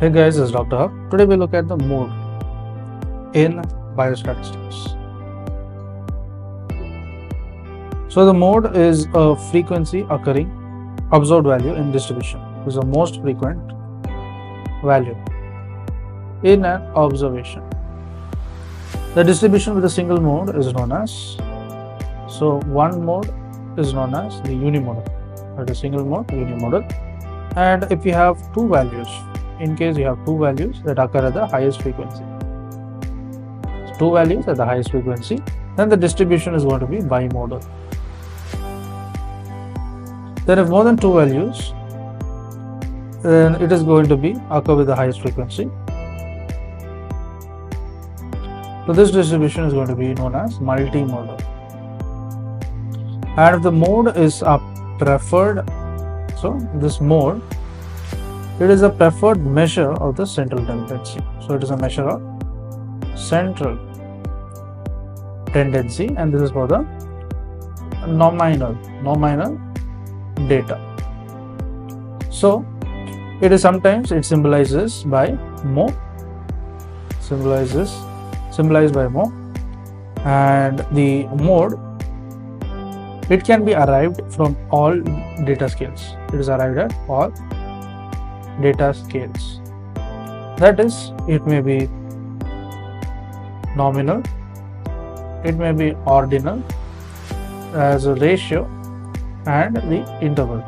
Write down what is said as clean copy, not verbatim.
Hey guys, this is Dr. Hub. Today we look at the mode in biostatistics. So the mode is a frequency occurring observed value in distribution. It is the most frequent value in an observation. The distribution with a single mode is known as, so one mode is known as the unimodal. At a single mode, unimodal. And if you have two values, in case you have two values that occur at the highest frequency, so two values at the highest frequency, then the distribution is going to be bimodal. Then if more than two values, then it is going to be occur with the highest frequency. So this distribution is going to be known as multimodal. And if the mode is a preferred, so this mode, it is a preferred measure of the central tendency. So it is a measure of central tendency, and this is for the nominal data. So it is sometimes it symbolizes by mo, symbolized by mo, and the mode, it can be arrived from all data scales. It is arrived at all data scales. That is, it may be nominal, it may be ordinal as a ratio, and the interval.